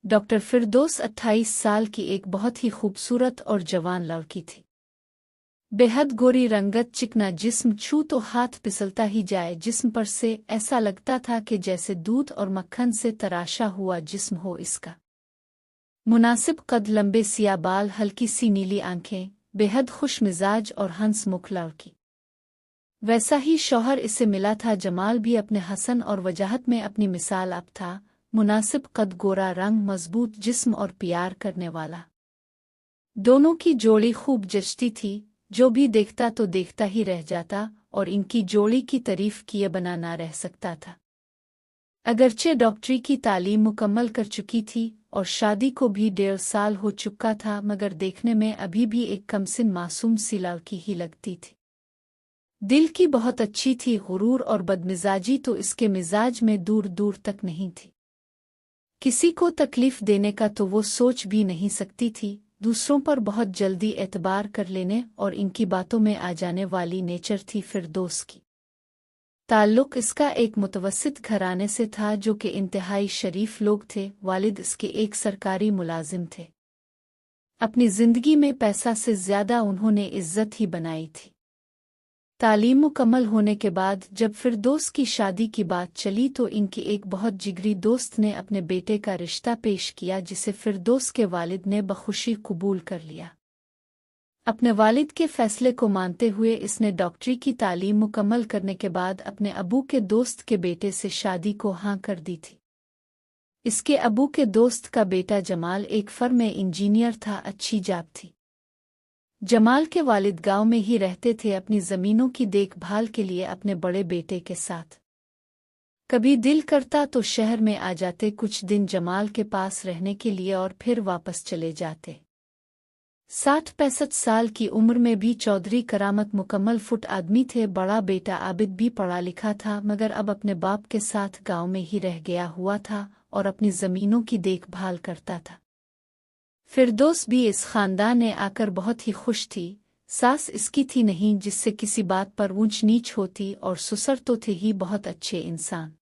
Doctor फिरदौस 28 साल की एक बहुत ही खूबसूरत और जवान लड़की थी। बेहद गोरी रंगत, चिकना जिस्म, छू तो हाथ फिसलता ही जाए जिस्म पर से, ऐसा लगता था कि जैसे दूध और मक्खन से तराशा हुआ जिस्म हो इसका। मुनासिब कद, लंबे सिया बाल, हल्की सी नीली आंखें, बेहद खुश मिजाज और हंसमुख लड़की। वैसा ही शौहर इसे मिला था। जमाल भी अपने हसन और वजाहत में अपनी मिसाल अब था। मुनासिब कद, गोरा रंग, मजबूत जिस्म और प्यार करने वाला। दोनों की जोड़ी खूब जचती थी, जो भी देखता तो देखता ही रह जाता और इनकी जोड़ी की तारीफ किए बना ना रह सकता था। अगरचे डॉक्टरी की तालीम मुकम्मल कर चुकी थी और शादी को भी 1.5 साल हो चुका था, मगर देखने में अभी भी एक कमसिन मासूम सी लड़की ही लगती थी। दिल की बहुत अच्छी थी, गुरूर और बदमिजाजी तो इसके मिजाज में दूर दूर तक नहीं थी। किसी को तकलीफ देने का तो वो सोच भी नहीं सकती थी। दूसरों पर बहुत जल्दी एतबार कर लेने और इनकी बातों में आ जाने वाली नेचर थी फिरदौस की। ताल्लुक इसका एक मुतवस्सित घराने से था जो कि इंतहाई शरीफ लोग थे। वालिद इसके एक सरकारी मुलाजिम थे। अपनी जिंदगी में पैसा से ज्यादा उन्होंने इज्जत ही बनाई थी। तालीम मुकम्मल होने के बाद जब फिरदौस की शादी की बात चली तो इनकी एक बहुत जिगरी दोस्त ने अपने बेटे का रिश्ता पेश किया, जिसे फिरदौस के वालिद ने बखुशी कबूल कर लिया। अपने वालिद के फैसले को मानते हुए इसने डॉक्टरी की तालीम मुकम्मल करने के बाद अपने अबू के दोस्त के बेटे से शादी को हाँ कर दी थी। इसके अबू के दोस्त का बेटा जमाल एक फर्म में इंजीनियर था। अच्छी जॉब थी। जमाल के वालिद गांव में ही रहते थे, अपनी जमीनों की देखभाल के लिए अपने बड़े बेटे के साथ। कभी दिल करता तो शहर में आ जाते कुछ दिन जमाल के पास रहने के लिए और फिर वापस चले जाते। 60-65 साल की उम्र में भी चौधरी करामत मुकम्मल फुट आदमी थे। बड़ा बेटा आबिद भी पढ़ा लिखा था, मगर अब अपने बाप के साथ गांव में ही रह गया हुआ था और अपनी जमीनों की देखभाल करता था। फिरदौस भी इस खानदान में आकर बहुत ही खुश थी। सास इसकी थी नहीं जिससे किसी बात पर ऊंच नीच होती, और ससुर तो थे ही बहुत अच्छे इंसान।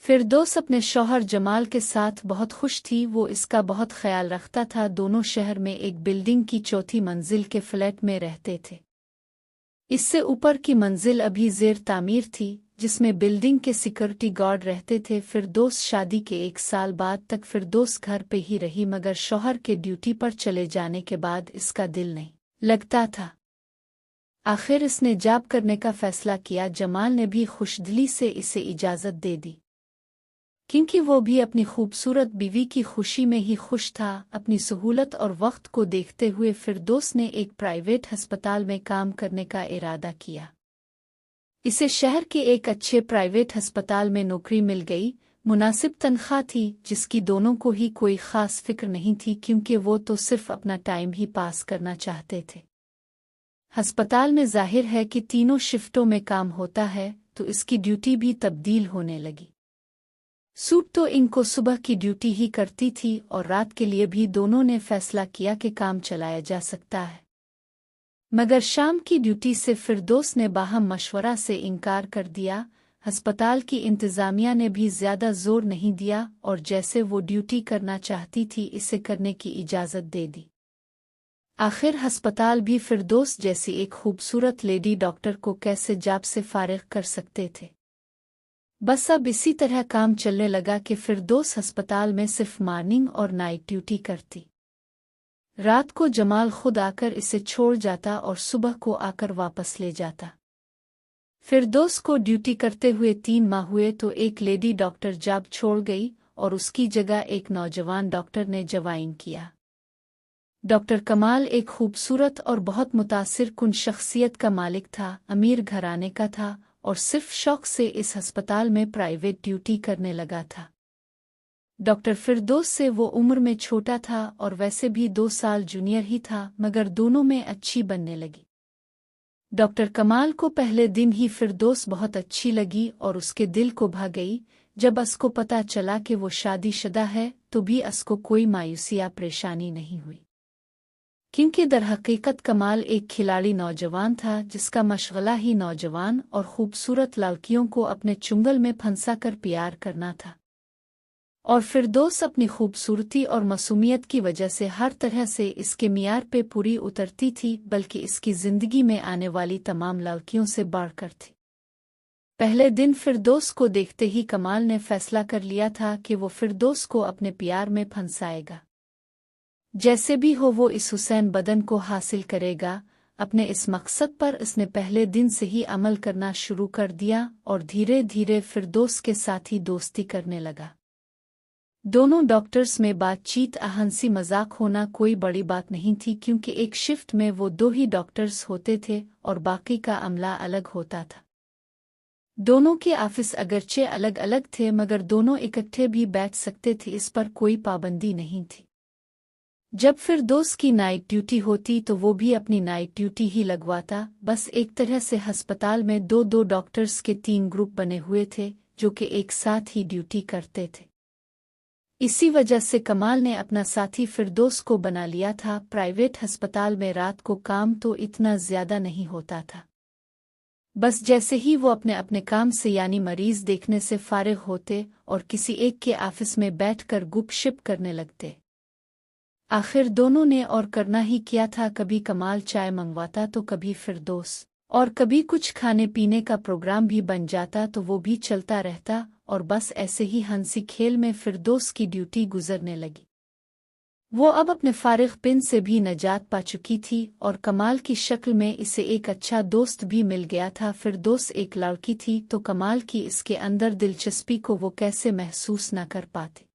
फिरदौस अपने शौहर जमाल के साथ बहुत खुश थी। वो इसका बहुत ख्याल रखता था। दोनों शहर में एक बिल्डिंग की 4थी मंजिल के फ्लैट में रहते थे। इससे ऊपर की मंजिल अभी ज़ेर तामीर थी, जिसमें बिल्डिंग के सिक्योरिटी गार्ड रहते थे। फिरदौस शादी के 1 साल बाद तक फिरदौस घर पे ही रही, मगर शौहर के ड्यूटी पर चले जाने के बाद इसका दिल नहीं लगता था। आखिर इसने जॉब करने का फैसला किया। जमाल ने भी खुशदिली से इसे इजाज़त दे दी, क्योंकि वो भी अपनी खूबसूरत बीवी की खुशी में ही खुश था। अपनी सहूलत और वक्त को देखते हुए फिरदौस ने एक प्राइवेट अस्पताल में काम करने का इरादा किया। इसे शहर के एक अच्छे प्राइवेट अस्पताल में नौकरी मिल गई। मुनासिब तनख्वाह थी, जिसकी दोनों को ही कोई खास फिक्र नहीं थी, क्योंकि वो तो सिर्फ अपना टाइम ही पास करना चाहते थे। अस्पताल में जाहिर है कि तीनों शिफ्टों में काम होता है, तो इसकी ड्यूटी भी तब्दील होने लगी। सूट तो इनको सुबह की ड्यूटी ही करती थी और रात के लिए भी दोनों ने फैसला किया कि काम चलाया जा सकता है। मगर शाम की ड्यूटी से फिरदौस ने बाहम मशवरा से इनकार कर दिया। अस्पताल की इंतज़ामिया ने भी ज़्यादा जोर नहीं दिया और जैसे वो ड्यूटी करना चाहती थी इसे करने की इजाज़त दे दी। आखिर अस्पताल भी फिरदौस जैसी एक खूबसूरत लेडी डॉक्टर को कैसे जॉब से फारिग कर सकते थे। बस अब इसी तरह काम चलने लगा कि फिरदौस अस्पताल में सिर्फ मॉर्निंग और नाइट ड्यूटी करती। रात को जमाल खुद आकर इसे छोड़ जाता और सुबह को आकर वापस ले जाता। फिरदौस को ड्यूटी करते हुए 3 माह हुए तो एक लेडी डॉक्टर जॉब छोड़ गई और उसकी जगह एक नौजवान डॉक्टर ने ज्वाइन किया। डॉक्टर कमाल एक खूबसूरत और बहुत मुतासिर कुन शख्सियत का मालिक था। अमीर घराने का था और सिर्फ शौक से इस अस्पताल में प्राइवेट ड्यूटी करने लगा था। डॉक्टर फिरदौस से वो उम्र में छोटा था और वैसे भी 2 साल जूनियर ही था, मगर दोनों में अच्छी बनने लगी। डॉक्टर कमाल को पहले दिन ही फिरदौस बहुत अच्छी लगी और उसके दिल को भा गई। जब उसको पता चला कि वो शादीशुदा है तो भी उसको कोई मायूसी या परेशानी नहीं हुई, क्योंकि दरहकीकत कमाल एक खिलाड़ी नौजवान था जिसका मशगला ही नौजवान और खूबसूरत लड़कियों को अपने चुंगल में फंसा कर प्यार करना था। और फिरदौस अपनी खूबसूरती और मासूमियत की वजह से हर तरह से इसके मियार पे पूरी उतरती थी, बल्कि इसकी ज़िंदगी में आने वाली तमाम लड़कियों से बढ़कर थी। पहले दिन फिरदौस को देखते ही कमाल ने फैसला कर लिया था कि वो फिरदौस को अपने प्यार में फंसाएगा। जैसे भी हो वो इस हुसैन बदन को हासिल करेगा। अपने इस मकसद पर इसने पहले दिन से ही अमल करना शुरू कर दिया और धीरे धीरे फिरदौस के साथ ही दोस्ती करने लगा। दोनों डॉक्टर्स में बातचीत हंसी मजाक होना कोई बड़ी बात नहीं थी, क्योंकि एक शिफ्ट में वो दो ही डॉक्टर्स होते थे और बाकी का अमला अलग होता था। दोनों के ऑफिस अगरचे अलग अलग थे, मगर दोनों इकट्ठे भी बैठ सकते थे, इस पर कोई पाबंदी नहीं थी। जब फिरदौस की नाइट ड्यूटी होती तो वो भी अपनी नाइट ड्यूटी ही लगवाता। बस एक तरह से अस्पताल में दो दो डॉक्टर्स के 3 ग्रुप बने हुए थे जो कि एक साथ ही ड्यूटी करते थे। इसी वजह से कमाल ने अपना साथी फिरदौस को बना लिया था। प्राइवेट अस्पताल में रात को काम तो इतना ज्यादा नहीं होता था। बस जैसे ही वो अपने अपने काम से यानी मरीज देखने से फारिग होते और किसी एक के ऑफिस में बैठकर गुपशप करने लगते। आखिर दोनों ने और करना ही क्या था, कभी कमाल चाय मंगवाता तो कभी फिरदौस, और कभी कुछ खाने पीने का प्रोग्राम भी बन जाता तो वो भी चलता रहता। और बस ऐसे ही हंसी खेल में फिरदौस की ड्यूटी गुजरने लगी। वो अब अपने फारिग पिन से भी नजात पा चुकी थी और कमाल की शक्ल में इसे एक अच्छा दोस्त भी मिल गया था। फिरदौस एक लड़की थी तो कमाल की इसके अंदर दिलचस्पी को वो कैसे महसूस न कर पाते।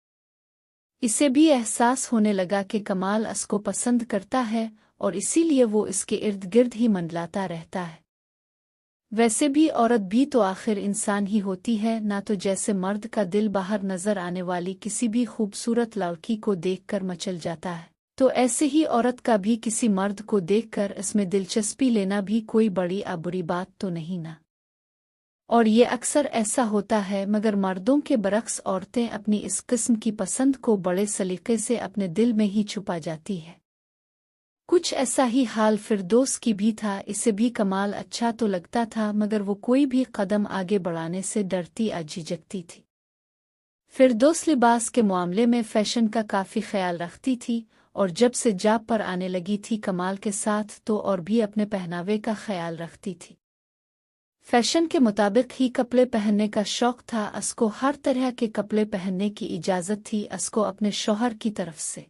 इसे भी एहसास होने लगा कि कमाल इसको पसंद करता है और इसीलिए वो इसके इर्द गिर्द ही मंडलाता रहता है। वैसे भी औरत भी तो आखिर इंसान ही होती है ना, तो जैसे मर्द का दिल बाहर नजर आने वाली किसी भी खूबसूरत लड़की को देखकर मचल जाता है, तो ऐसे ही औरत का भी किसी मर्द को देखकर इसमें दिलचस्पी लेना भी कोई बड़ी बुरी बात तो नहीं ना। और ये अक्सर ऐसा होता है, मगर मर्दों के बरक्स औरतें अपनी इस किस्म की पसंद को बड़े सलीके से अपने दिल में ही छुपा जाती है। कुछ ऐसा ही हाल फिरदौस की भी था। इसे भी कमाल अच्छा तो लगता था, मगर वो कोई भी कदम आगे बढ़ाने से डरती झिझकती थी। फिरदौस लिबास के मामले में फैशन का काफ़ी ख्याल रखती थी और जब से जॉब पर आने लगी थी कमाल के साथ तो और भी अपने पहनावे का ख्याल रखती थी। फैशन के मुताबिक ही कपड़े पहनने का शौक था। उसको हर तरह के कपड़े पहनने की इजाज़त थी उसको अपने शौहर की तरफ से।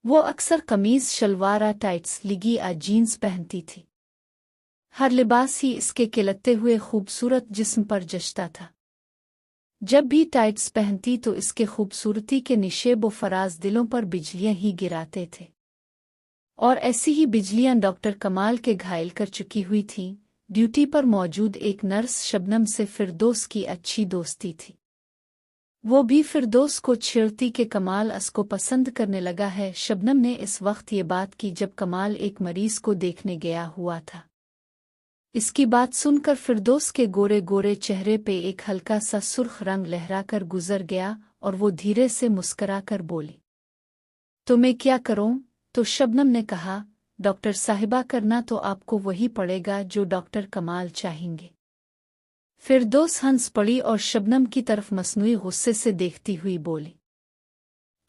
वो अक्सर कमीज शलवार टाइट्स लिगी जीन्स पहनती थी। हर लिबास ही इसके खिलते हुए खूबसूरत जिस्म पर जचता था। जब भी टाइट्स पहनती तो इसके खूबसूरती के निशेब व फराज दिलों पर बिजलियां ही गिराते थे। और ऐसी ही बिजलियां डॉक्टर कमाल के घायल कर चुकी हुई थीं। ड्यूटी पर मौजूद एक नर्स शबनम से फिरदौस की अच्छी दोस्ती थी। वो भी फिरदौस को छेड़ती कि कमाल उसको पसंद करने लगा है। शबनम ने इस वक्त ये बात की जब कमाल एक मरीज को देखने गया हुआ था। इसकी बात सुनकर फिरदौस के गोरे गोरे चेहरे पे एक हल्का सा सुर्ख रंग लहराकर गुजर गया और वो धीरे से मुस्कराकर बोली, तो मैं क्या करूं? तो शबनम ने कहा, डॉक्टर साहिबा, करना तो आपको वही पड़ेगा जो डॉक्टर कमाल चाहेंगे। फिरदौस हंस पड़ी और शबनम की तरफ मसनूई गुस्से से देखती हुई बोली,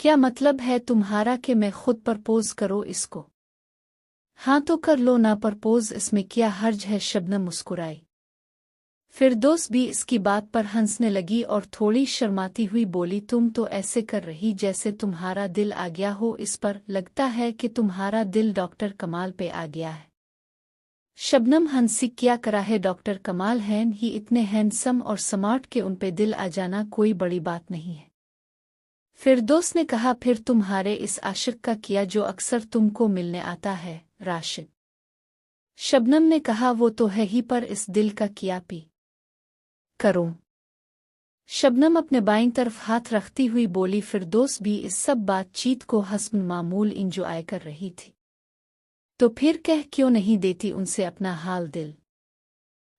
क्या मतलब है तुम्हारा कि मैं खुद प्रपोज करो इसको? हाँ तो कर लो ना प्रपोज, इसमें क्या हर्ज है? शबनम मुस्कुराई। फिरदौस भी इसकी बात पर हंसने लगी और थोड़ी शर्माती हुई बोली, तुम तो ऐसे कर रही जैसे तुम्हारा दिल आ गया हो इस पर। लगता है कि तुम्हारा दिल डॉक्टर कमाल पे आ गया है। शबनम हंसी, क्या करा है, डॉक्टर कमाल हैं ही इतने हैंडसम और स्मार्ट के उन पे दिल आ जाना कोई बड़ी बात नहीं है। फिरदौस ने कहा, फिर तुम्हारे इस आशिक का किया जो अक्सर तुमको मिलने आता है, राशिद? शबनम ने कहा, वो तो है ही, पर इस दिल का किया पी करूं? शबनम अपने बाईं तरफ हाथ रखती हुई बोली। फिरदौस भी इस सब बातचीत को हस्ब मामूल इंजॉय कर रही थी, तो फिर कह क्यों नहीं देती उनसे अपना हाल दिल?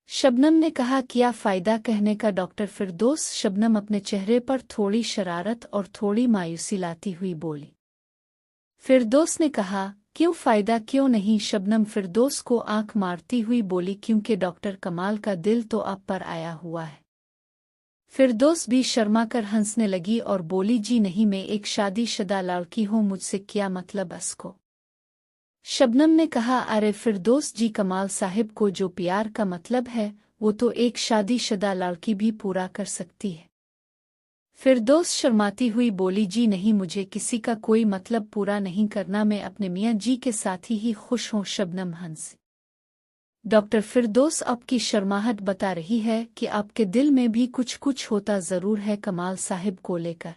शबनम ने कहा, क्या फ़ायदा कहने का डॉक्टर फिरदौस? शबनम अपने चेहरे पर थोड़ी शरारत और थोड़ी मायूसी लाती हुई बोली। फिरदौस ने कहा, क्यों फ़ायदा क्यों नहीं? शबनम फिरदौस को आंख मारती हुई बोली, क्योंकि डॉक्टर कमाल का दिल तो आप पर आया हुआ है। फिरदौस भी शर्मा कर हंसने लगी और बोली, जी नहीं, मैं एक शादीशुदा लड़की हूँ, मुझसे क्या मतलब इसको। शबनम ने कहा, अरे फिरदौस जी, कमाल साहिब को जो प्यार का मतलब है वो तो एक शादीशुदा लड़की भी पूरा कर सकती है। फिरदौस शर्माती हुई बोली, जी नहीं, मुझे किसी का कोई मतलब पूरा नहीं करना, मैं अपने मियाँ जी के साथ ही खुश हूँ। शबनम हंसी। डॉक्टर फिरदौस आपकी शर्माहट बता रही है कि आपके दिल में भी कुछ कुछ होता ज़रूर है कमाल साहिब को लेकर,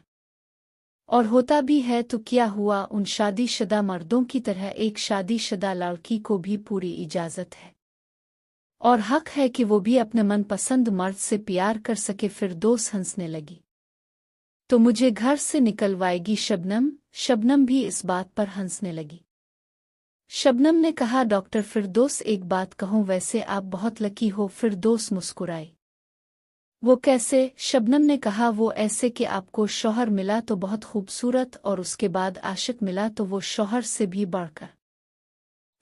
और होता भी है तो क्या हुआ, उन शादीशुदा मर्दों की तरह एक शादीशुदा लड़की को भी पूरी इजाज़त है और हक है कि वो भी अपने मनपसंद मर्द से प्यार कर सके। फिरदौस हंसने लगी। तो मुझे घर से निकलवाएगी शबनम? शबनम भी इस बात पर हंसने लगी। शबनम ने कहा, डॉक्टर फिरदौस, एक बात कहूँ, वैसे आप बहुत लकी हो। फिरदौस मुस्कुराई। वो कैसे? शबनम ने कहा, वो ऐसे कि आपको शौहर मिला तो बहुत खूबसूरत, और उसके बाद आशिक मिला तो वो शौहर से भी बढ़कर।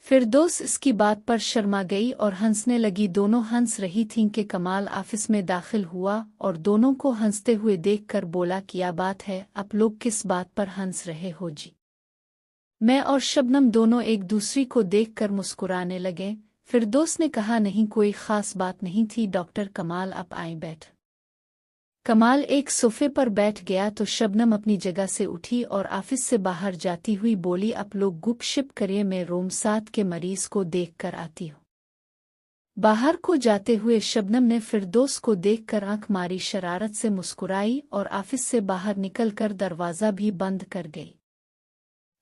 फिरदौस इसकी बात पर शर्मा गई और हंसने लगी। दोनों हंस रही थीं कि कमाल ऑफिस में दाखिल हुआ और दोनों को हंसते हुए देखकर बोला, क्या बात है, आप लोग किस बात पर हंस रहे हो जी? मैं और शबनम दोनों एक दूसरी को देखकर मुस्कुराने लगे। फिरदौस ने कहा, नहीं, कोई खास बात नहीं थी डॉक्टर। कमाल आप आए, बैठ। कमाल एक सोफे पर बैठ गया तो शबनम अपनी जगह से उठी और ऑफिस से बाहर जाती हुई बोली, आप लोग गुपशप करिए, मैं रूम 7 के मरीज को देख कर आती हूँ। बाहर को जाते हुए शबनम ने फिरदौस को देखकर आंख मारी, शरारत से मुस्कुराई और ऑफिस से बाहर निकलकर दरवाज़ा भी बंद कर गई।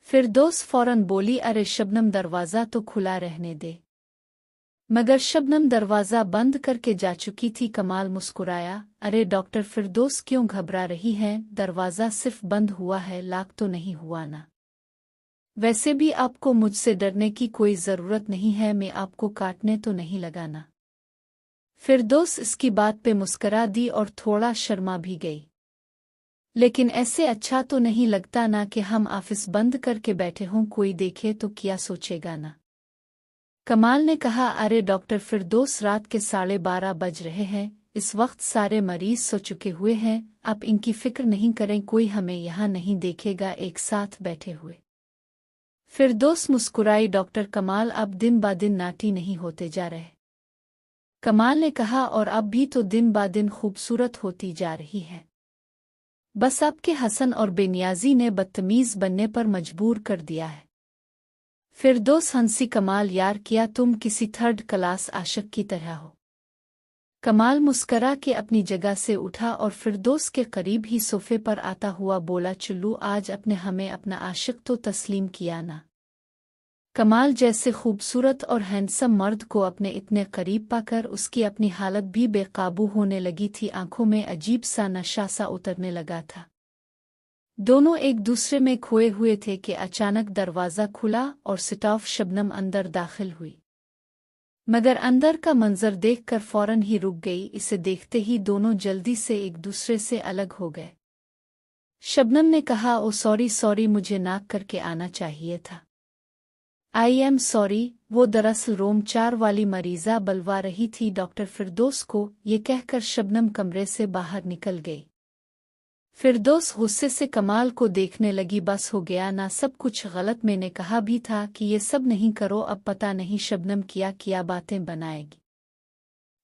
फिरदौस फौरन बोली, अरे शबनम, दरवाज़ा तो खुला रहने दे। मगर शबनम दरवाज़ा बंद करके जा चुकी थी। कमाल मुस्कुराया, अरे डॉक्टर फिरदौस, क्यों घबरा रही हैं? दरवाज़ा सिर्फ बंद हुआ है, लाक तो नहीं हुआ ना। वैसे भी आपको मुझसे डरने की कोई ज़रूरत नहीं है, मैं आपको काटने तो नहीं लगाना। फिरदौस इसकी बात पे मुस्करा दी और थोड़ा शर्मा भी गई। लेकिन ऐसे अच्छा तो नहीं लगता ना कि हम ऑफिस बंद करके बैठे हों, कोई देखे तो क्या सोचेगा ना। कमाल ने कहा, अरे डॉक्टर फिरदौस, रात के 12:30 बज रहे हैं, इस वक्त सारे मरीज सो चुके हुए हैं, आप इनकी फिक्र नहीं करें, कोई हमें यहाँ नहीं देखेगा एक साथ बैठे हुए। फिरदौस मुस्कुराई, डॉक्टर कमाल, अब दिन ब दिन नाटी नहीं होते जा रहे। कमाल ने कहा, और अब भी तो दिन ब दिन खूबसूरत होती जा रही है। बस आपके हसन और बेनियाजी ने बदतमीज बनने पर मजबूर कर दिया है। फिरदौस हंसी, कमाल, यार क्या तुम किसी थर्ड क्लास आशिक की तरह हो? कमाल मुस्करा के अपनी जगह से उठा और फिरदौस के करीब ही सोफे पर आता हुआ बोला, चुल्लू, आज अपने हमें अपना आशिक तो तस्लीम किया ना। कमाल जैसे खूबसूरत और हैंडसम मर्द को अपने इतने करीब पाकर उसकी अपनी हालत भी बेकाबू होने लगी थी। आंखों में अजीब सा नशा सा उतरने लगा था। दोनों एक दूसरे में खोए हुए थे कि अचानक दरवाज़ा खुला और सिटाफ शबनम अंदर दाखिल हुई। मगर अंदर का मंजर देखकर फौरन ही रुक गई। इसे देखते ही दोनों जल्दी से एक दूसरे से अलग हो गए। शबनम ने कहा, ओ सॉरी सॉरी, मुझे नाक करके आना चाहिए था। I am sorry. वो दरअसल रोम 4 वाली मरीज़ा बलवा रही थी डॉक्टर फिरदौस को। ये कहकर शबनम कमरे से बाहर निकल गई। फिरदौस गुस्से से कमाल को देखने लगी, बस हो गया ना, सब कुछ गलत, मैंने कहा भी था कि ये सब नहीं करो। अब पता नहीं शबनम क्या बातें बनाएगी।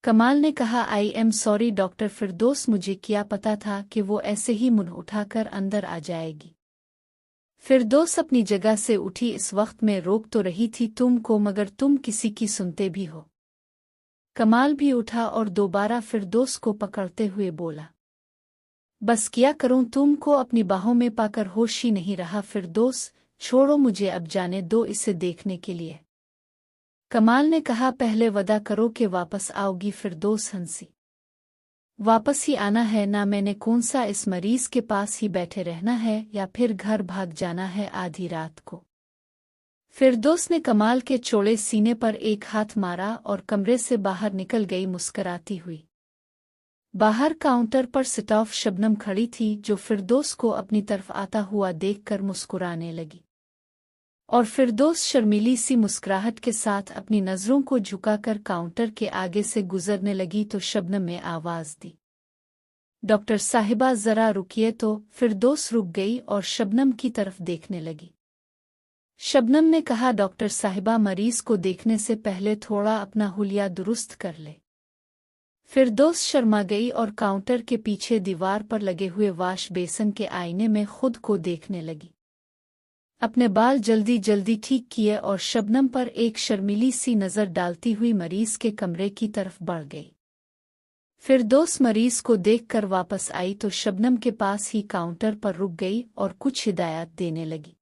कमाल ने कहा, आई एम सॉरी डॉक्टर फिरदौस, मुझे क्या पता था कि वो ऐसे ही मुंह उठाकर अंदर आ जाएगी। फिरदौस अपनी जगह से उठी, इस वक्त में रोक तो रही थी तुमको, मगर तुम किसी की सुनते भी हो। कमाल भी उठा और दोबारा फिरदौस को पकड़ते हुए बोला, बस क्या करूं, तुमको अपनी बाहों में पाकर होश ही नहीं रहा। फिरदौस, छोड़ो मुझे, अब जाने दो इसे देखने के लिए। कमाल ने कहा, पहले वदा करो कि वापस आओगी। फिरदौस हंसी, वापस ही आना है ना, मैंने कौन सा इस मरीज के पास ही बैठे रहना है या फिर घर भाग जाना है आधी रात को। फिरदौस ने कमाल के चौड़े सीने पर एक हाथ मारा और कमरे से बाहर निकल गई मुस्कराती हुई। बाहर काउंटर पर सिटाफ शबनम खड़ी थी, जो फिरदौस को अपनी तरफ आता हुआ देखकर मुस्कुराने लगी, और फिरदौस शर्मीली सी मुस्कुराहट के साथ अपनी नज़रों को झुकाकर काउंटर के आगे से गुजरने लगी तो शबनम ने आवाज़ दी, डॉक्टर साहिबा ज़रा रुकिए तो फिरदौस रुक गई और शबनम की तरफ देखने लगी। शबनम ने कहा, डॉक्टर साहिबा, मरीज को देखने से पहले थोड़ा अपना हुलिया दुरुस्त कर ले। फिरदौस शर्मा गई और काउंटर के पीछे दीवार पर लगे हुए वाश बेसन के आईने में खुद को देखने लगी। अपने बाल जल्दी जल्दी ठीक किए और शबनम पर एक शर्मीली सी नज़र डालती हुई मरीज के कमरे की तरफ बढ़ गई। फिरदौस मरीज को देखकर वापस आई तो शबनम के पास ही काउंटर पर रुक गई और कुछ हिदायत देने लगी।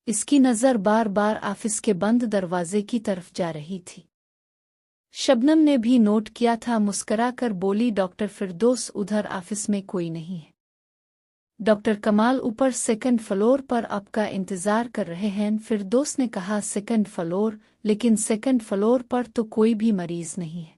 इसकी नज़र बार बार ऑफिस के बंद दरवाजे की तरफ जा रही थी। शबनम ने भी नोट किया था, मुस्करा कर बोली, डॉक्टर फिरदौस, उधर ऑफिस में कोई नहीं है। डॉक्टर कमाल ऊपर सेकंड फ्लोर पर आपका इंतज़ार कर रहे हैं। फिरदौस ने कहा, सेकंड फ्लोर? लेकिन सेकंड फ्लोर पर तो कोई भी मरीज नहीं है।